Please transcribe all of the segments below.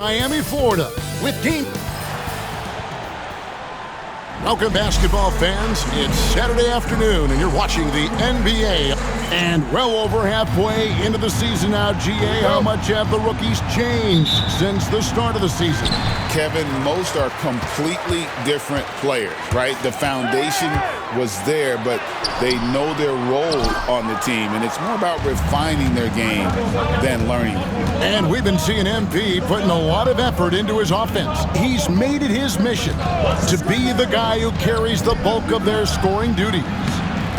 Miami, Florida, with game. Welcome, basketball fans. It's Saturday afternoon, and you're watching the NBA. And well over halfway into the season now, GA, how much have the rookies changed since the start of the season? Kevin, most are completely different players, right? The foundation was there, but they know their role on the team, and it's more about refining their game than learning. And we've been seeing MP putting a lot of effort into his offense. He's made it his mission to be the guy who carries the bulk of their scoring duties.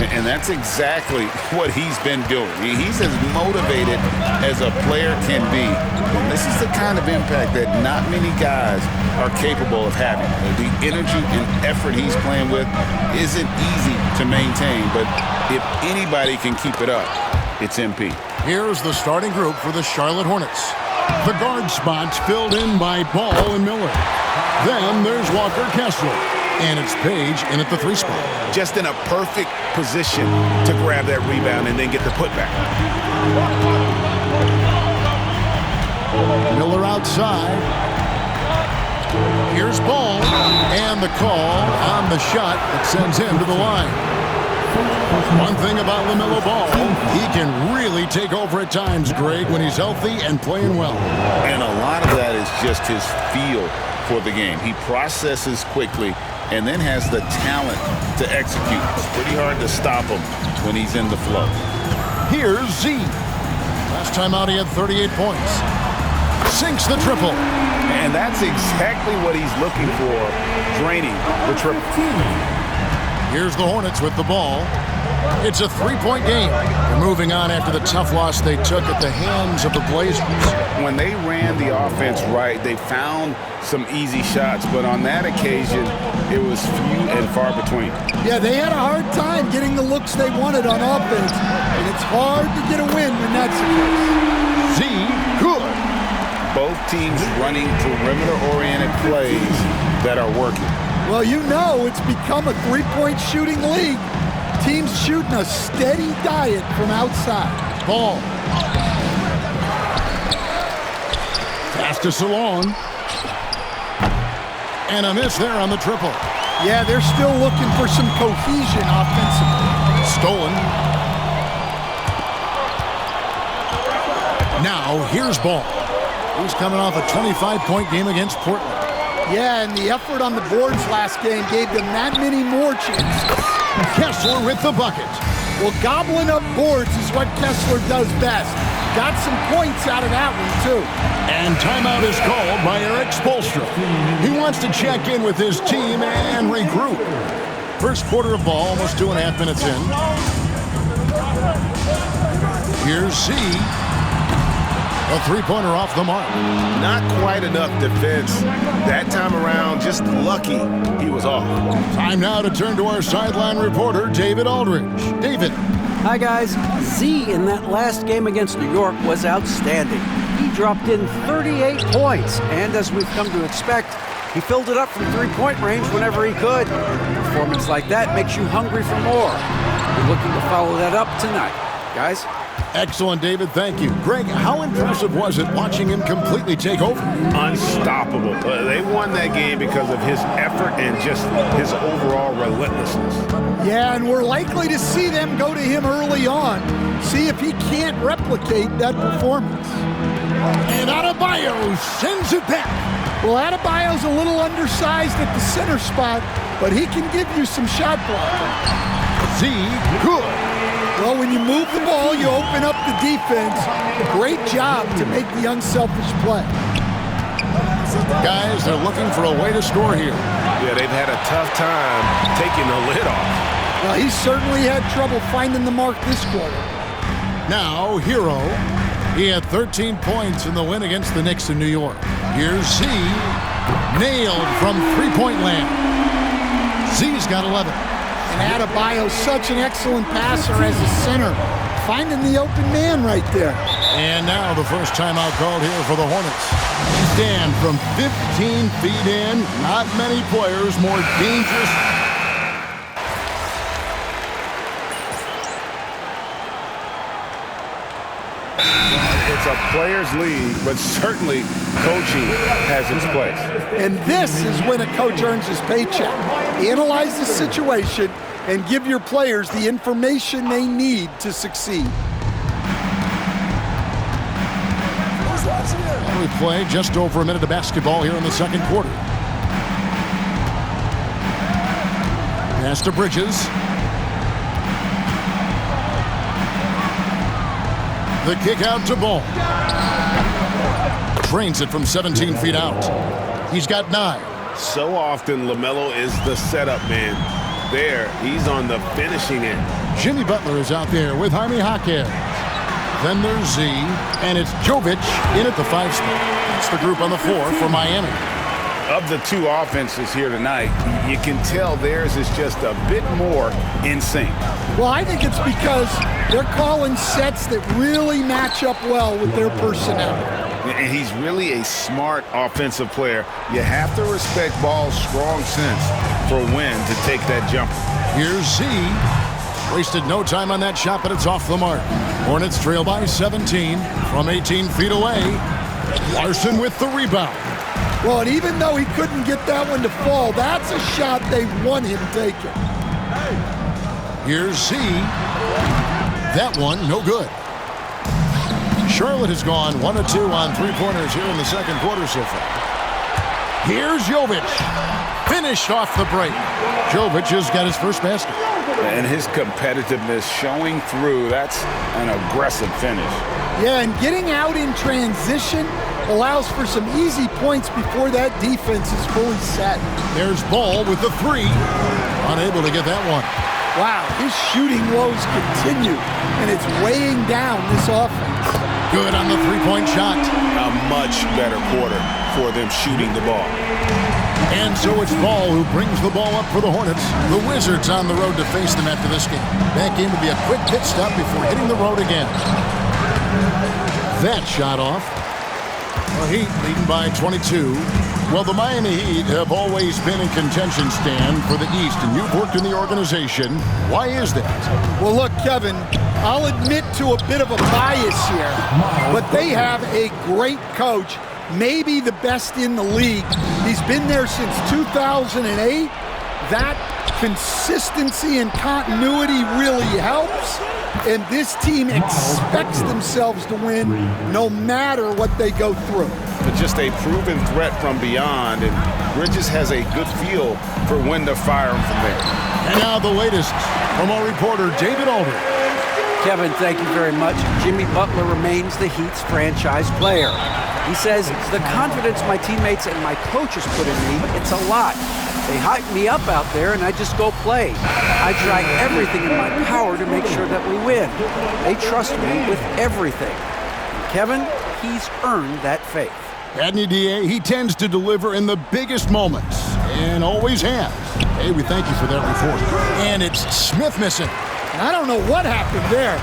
And that's exactly what he's been doing. He's as motivated as a player can be. And this is the kind of impact that not many guys are capable of having. The energy and effort he's playing with isn't easy to maintain, but if anybody can keep it up, it's MP. Here's the starting group for the Charlotte Hornets. The guard spots filled in by Ball and Miller. Then there's Walker Kessler. And it's Page in at the 3 spot. Just in a perfect position to grab that rebound and then get the putback. Miller outside. Here's Ball. And the call on the shot that sends him to the line. One thing about LaMelo Ball, he can really take over at times, Greg, when he's healthy and playing well. And a lot of that is just his feel for the game. He processes quickly and then has the talent to execute. It's pretty hard to stop him when he's in the flow. Here's Z. Last time out, he had 38 points. Sinks the triple. And that's exactly what he's looking for, draining the triple. Here's the Hornets with the ball. It's a 3-point game. They're moving on after the tough loss they took at the hands of the Blazers. When they ran the offense right, they found some easy shots, but on that occasion, it was few and far between. Yeah, they had a hard time getting the looks they wanted on offense, and it's hard to get a win when that's the case. Z, good. Both teams running perimeter-oriented plays that are working. Well, you know it's become a three-point shooting league. Teams shooting a steady diet from outside. Ball. Pass to Salon. And a miss there on the triple. Yeah, they're still looking for some cohesion offensively. Stolen. Now, here's Ball. He's coming off a 25-point game against Portland. Yeah, and the effort on the boards last game gave them that many more chances. Kessler with the bucket. Well, gobbling up boards is what Kessler does best. Got some points out of that one, too. And timeout is called by Eric Spoelstra. He wants to check in with his team and regroup. First quarter of ball, almost 2.5 minutes in. Here's Z. A three-pointer off the mark. Not quite enough defense. That time around, just lucky he was off. Time now to turn to our sideline reporter, David Aldridge. David. Hi, guys. Z in that last game against New York was outstanding. He dropped in 38 points, and as we've come to expect, he filled it up from three-point range whenever he could. A performance like that makes you hungry for more. We're looking to follow that up tonight. Guys? Excellent, David. Thank you. Greg, how impressive was it watching him completely take over? Unstoppable. They won that game because of his effort and just his overall relentlessness. Yeah, and we're likely to see them go to him early on, see if he can't replicate that performance. And Adebayo sends it back. Well, Adebayo's a little undersized at the center spot, but he can give you some shot blocking. Z, good. Well, when you move the ball, you open up the defense. Great job to make the unselfish play. Guys, they're looking for a way to score here. Yeah, they've had a tough time taking the lid off. Well, he certainly had trouble finding the mark this quarter. Now, Hero. He had 13 points in the win against the Knicks in New York. Here's Z. Nailed from three-point land. Z's got 11. And Adebayo's such an excellent passer as a center, finding the open man right there. And now the first timeout called here for the Hornets. Dan from 15 feet in, not many players more dangerous. It's a player's league, but certainly coaching has its place. And this is when a coach earns his paycheck. Analyze the situation and give your players the information they need to succeed. We play just over a minute of basketball here in the second quarter. Pass to Bridges. The kick out to Ball. Trains it from 17 feet out. He's got 9. So often, LaMelo is the setup man. There, he's on the finishing end. Jimmy Butler is out there with Jaime Jaquez. Then there's Z, and it's Jovic in at the 5 spot. It's the group on the floor for Miami. Of the two offenses here tonight, you can tell theirs is just a bit more in sync. Well, I think it's because they're calling sets that really match up well with their personnel. And he's really a smart offensive player. You have to respect Ball's strong sense for when to take that jumper. Here's Z. Wasted no time on that shot, but it's off the mark. Hornets trail by 17 from 18 feet away. Larson with the rebound. Well, and even though he couldn't get that one to fall, that's a shot they want him taking. Here's Z. That one, no good. Charlotte has gone 1 of 2 on three-pointers here in the second quarter so far. Here's Jovic. Finished off the break. Jovic has got his first basket. And his competitiveness showing through. That's an aggressive finish. Yeah, and getting out in transition allows for some easy points before that defense is fully set. There's Ball with the 3. Unable to get that one. Wow, his shooting woes continue, and it's weighing down this offense. Good on the three-point shot. A much better quarter for them shooting the ball. And so it's Ball who brings the ball up for the Hornets. The Wizards on the road to face them after this game. That game will be a quick pit stop before hitting the road again. That shot off. The Heat leading by 22. Well, the Miami Heat have always been in contention, Stan, for the East, and you've worked in the organization. Why is that? Well, look, Kevin, I'll admit to a bit of a bias here, but they have a great coach, maybe the best in the league. He's been there since 2008. That consistency and continuity really helps, and this team expects themselves to win no matter what they go through. But just a proven threat from beyond, and Bridges has a good feel for when to fire him from there. And now the latest from our reporter, David Alder. Kevin, thank you very much. Jimmy Butler remains the Heat's franchise player. He says, the confidence my teammates and my coaches put in me, it's a lot. They hype me up out there, and I just go play. I try everything in my power to make sure that we win. They trust me with everything. And Kevin, he's earned that faith. Adney DA, he tends to deliver in the biggest moments, and always has. Hey, we thank you for that report. And it's Smith missing. And I don't know what happened there.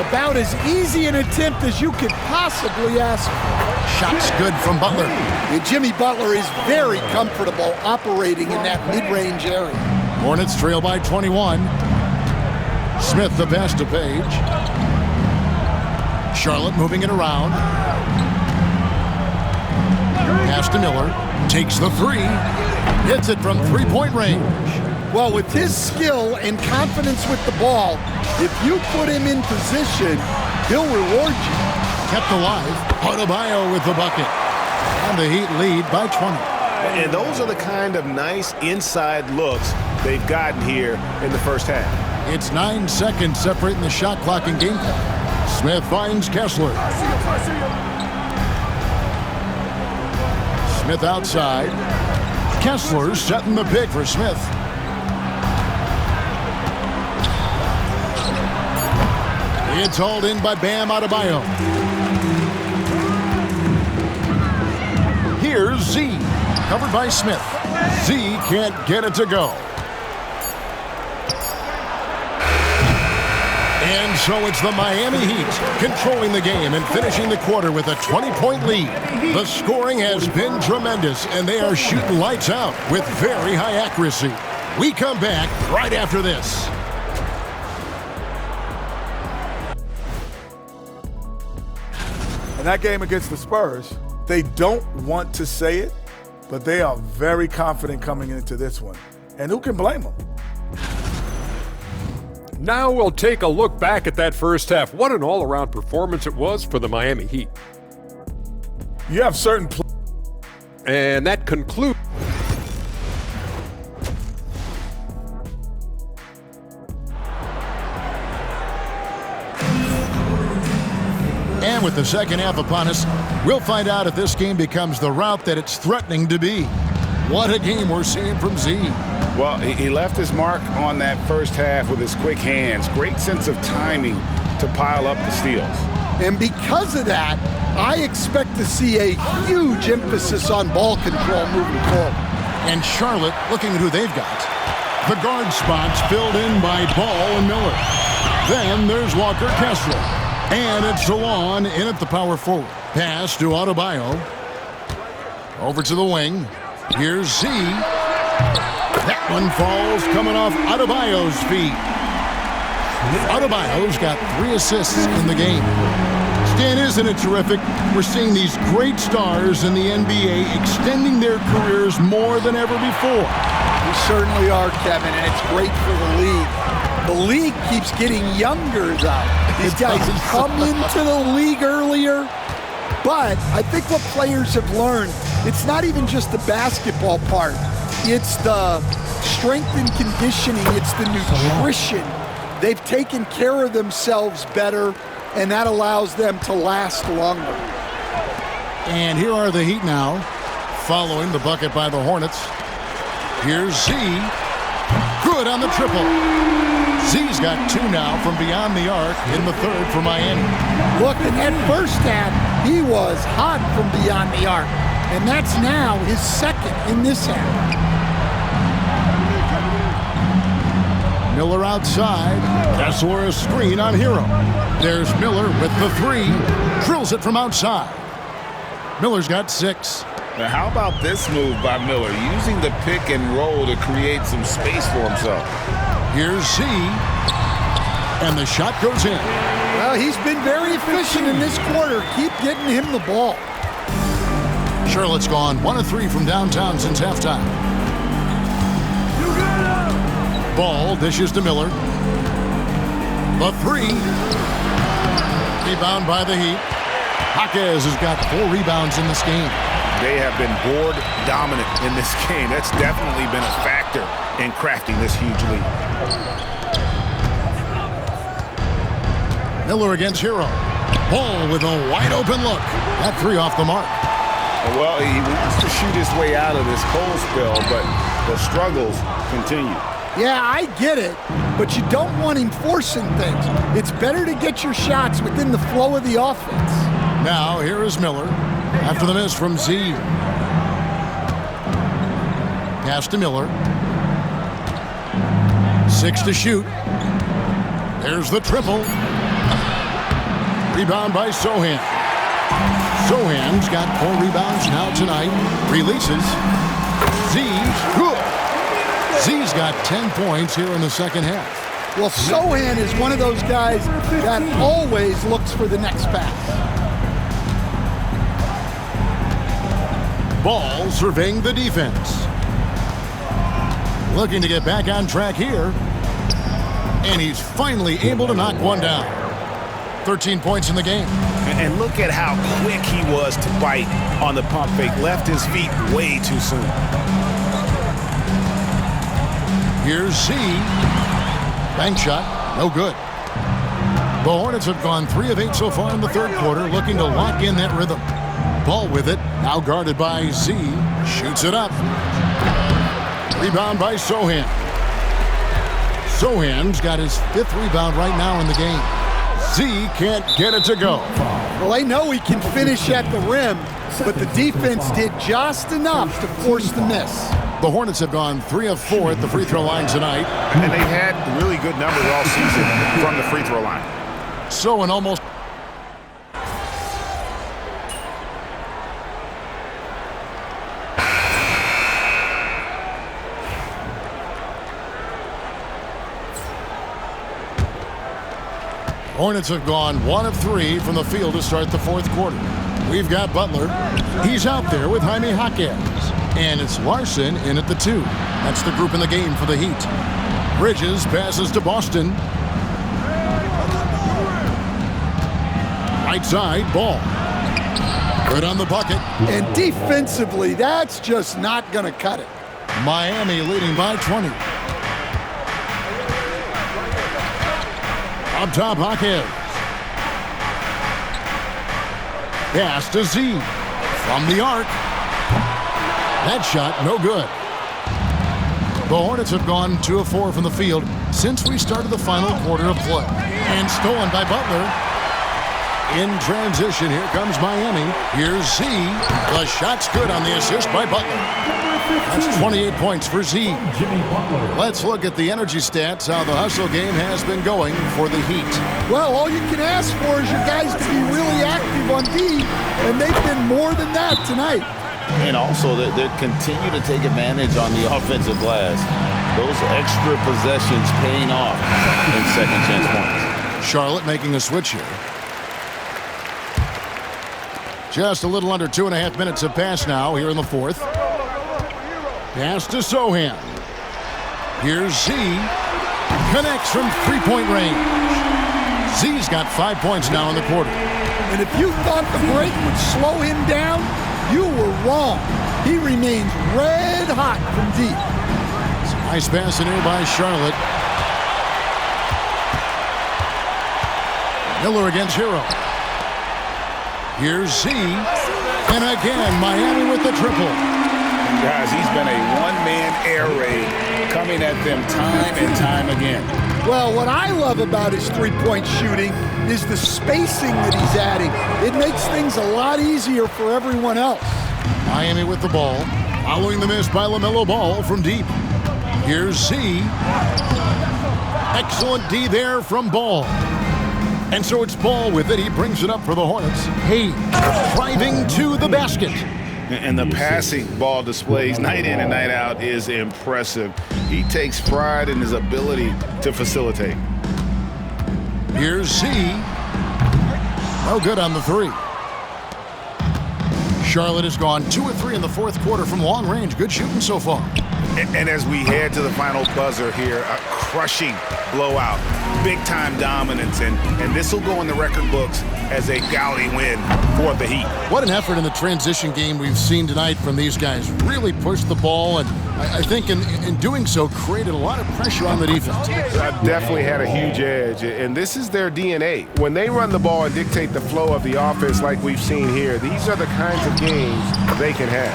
About as easy an attempt as you could possibly ask for. Shots good from Butler. And Jimmy Butler is very comfortable operating in that mid-range area. Hornets trail by 21. Smith the pass to Page. Charlotte moving it around. Pass to Miller. Takes the 3. Hits it from three-point range. Well, with his skill and confidence with the ball, if you put him in position, he'll reward you. Kept alive. Adebayo with the bucket. And the Heat lead by 20. And those are the kind of nice inside looks they've gotten here in the first half. It's 9 seconds separating the shot clock and game clock. Smith finds Kessler. Smith outside. Kessler setting the pick for Smith. It's hauled in by Bam Adebayo. Here's Z. Covered by Smith. Z can't get it to go. And so it's the Miami Heat controlling the game and finishing the quarter with a 20-point lead. The scoring has been tremendous, and they are shooting lights out with very high accuracy. We come back right after this. In that game against the Spurs, they don't want to say it, but they are very confident coming into this one. And who can blame them? Now we'll take a look back at that first half. What an all-around performance it was for the Miami Heat. You have certain And that concludes. And with the second half upon us, we'll find out if this game becomes the rout that it's threatening to be. What a game we're seeing from Z. Well, he left his mark on that first half with his quick hands. Great sense of timing to pile up the steals. And because of that, I expect to see a huge emphasis on ball control moving forward. And Charlotte looking at who they've got. The guard spots filled in by Ball and Miller. Then there's Walker Kessler. And it's Salon in at the power forward. Pass to Adebayo. Over to the wing. Here's Z. That one falls coming off Adebayo's feet. Adebayo's got 3 assists in the game. Stan, isn't it terrific? We're seeing these great stars in the NBA extending their careers more than ever before. We certainly are, Kevin, and it's great for the league. The league keeps getting younger, though. These guys come into the league earlier, but I think what players have learned, it's not even just the basketball part. It's the strength and conditioning. It's the nutrition. They've taken care of themselves better, and that allows them to last longer. And here are the Heat now, following the bucket by the Hornets. Here's Z. Good on the triple. Z's got 2 now from beyond the arc in the third for Miami. Look, in that first half, he was hot from beyond the arc, and that's now his second in this half. Miller outside. Kessler a screen on Hero. There's Miller with the 3. Drills it from outside. Miller's got 6. Now, how about this move by Miller, using the pick and roll to create some space for himself? Here's Z. And the shot goes in. Well, he's been very efficient in this quarter. Keep getting him the ball. Charlotte's gone 1 of 3 from downtown since halftime. Ball dishes to Miller. The 3. Rebound by the Heat. Jaquez has got 4 rebounds in this game. They have been board dominant in this game. That's definitely been a factor in crafting this huge lead. Miller against Hero. Ball with a wide open look. That 3 off the mark. Well, he wants to shoot his way out of this cold spell, but the struggles continue. Yeah, I get it, but you don't want him forcing things. It's better to get your shots within the flow of the offense. Now, here is Miller after the miss from Z. Pass to Miller. 6 to shoot. There's the triple. Rebound by Sohan. Sohan's got 4 rebounds now tonight. Releases. Z. Good. Z's got 10 points here in the second half. Well, Sohan is one of those guys that always looks for the next pass. Ball surveying the defense. Looking to get back on track here. And he's finally able to knock one down. 13 points in the game. And look at how quick he was to bite on the pump fake. Left his feet way too soon. Here's Z. Bank shot, no good. The Hornets have gone 3 of 8 so far in the third quarter, looking to lock in that rhythm. Ball with it, now guarded by Z. Shoots it up. Rebound by Sohan. Sohan's got his 5th rebound right now in the game. Z can't get it to go. Well, they know he can finish at the rim, but the defense did just enough to force the miss. The Hornets have gone 3 of 4 at the free throw line tonight. And they've had really good numbers all season from the free throw line. So an almost... Hornets have gone 1 of 3 from the field to start the fourth quarter. We've got Butler. He's out there with Jaime Jaquez. And it's Larson in at the 2. That's the group in the game for the Heat. Bridges passes to Boston. Right side, Ball. Good on the bucket. And defensively, that's just not going to cut it. Miami leading by 20. Up top, Jaquez. Pass to Z. From the arc. That shot, no good. The Hornets have gone 2 of 4 from the field since we started the final quarter of play. And stolen by Butler. In transition, here comes Miami. Here's Z. The shot's good on the assist by Butler. That's 28 points for Z. Let's look at the energy stats, how the hustle game has been going for the Heat. Well, all you can ask for is your guys to be really active on D, and they've been more than that tonight. And also, they continue to take advantage on the offensive glass. Those extra possessions paying off in second chance points. Charlotte making a switch here. Just a little under 2.5 minutes have passed now here in the fourth. Pass to Sohan. Here's Z. Connects from three-point range. Z's got 5 points now in the quarter. And if you thought the break would slow him down, you were wrong. He remains red hot from deep. Nice pass in here by Charlotte. Miller against Hero. Here's Z. And again, Miami with the triple. Guys, he's been a one-man air raid coming at them time and time again. Well, what I love about his three-point shooting is the spacing that he's adding. It makes things a lot easier for everyone else. Miami with the ball. Following the miss by LaMelo Ball from deep. Here's Z. Excellent D there from Ball. And so it's Ball with it. He brings it up for the Hornets. Hayes driving to the basket. And the passing ball displays night in and night out is impressive. He takes pride in his ability to facilitate. Here's Z. No good on the 3. Charlotte has gone 2 of 3 in the fourth quarter from long range. Good shooting so far. And as we head to the final buzzer here, a crushing blowout, big-time dominance, and this will go in the record books as a gaudy win for the Heat. What an effort in the transition game we've seen tonight from these guys. Really pushed the ball, and I think in doing so created a lot of pressure on the defense. Definitely had a huge edge, and this is their DNA. When they run the ball and dictate the flow of the offense like we've seen here, these are the kinds of games they can have.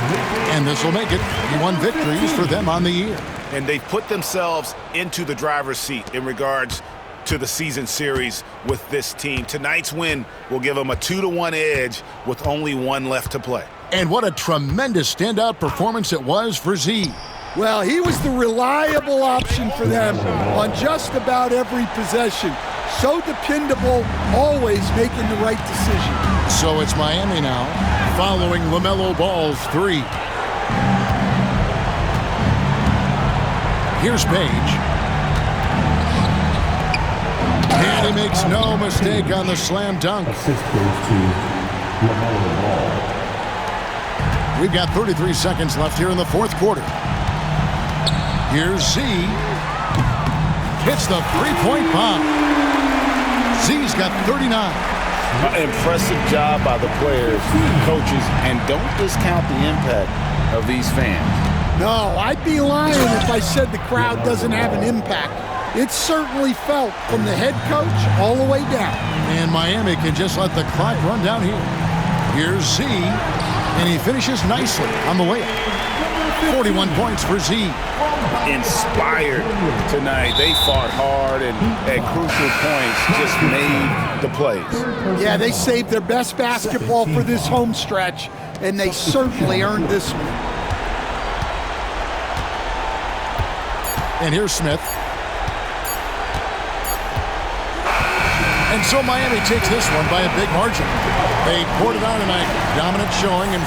And this will make it 1 victories for them on the year. And they've put themselves into the driver's seat in regards to the season series with this team. Tonight's win will give them a 2-1 edge with only 1 left to play. And what a tremendous standout performance it was for Z. Well, he was the reliable option for them on just about every possession. So dependable, always making the right decision. So it's Miami now, following LaMelo Ball's 3. Here's Page. And he makes no mistake on the slam dunk. Assist goes to LaMelo Ball. We've got 33 seconds left here in the fourth quarter. Here's Z. Hits the three-point bomb. Z's got 39. Impressive job by the players, coaches, and don't discount the impact of these fans. No, I'd be lying if I said the crowd doesn't have an impact. It's certainly felt from the head coach all the way down. And Miami can just let the clock run down here. Here's Z, and he finishes nicely on the way up. 41 points for Z. Inspired tonight. They fought hard and at crucial points just made the plays. Yeah, they saved their best basketball for this home stretch, and they certainly earned this one. And here's Smith. And so Miami takes this one by a big margin. They poured it on tonight. Dominant showing and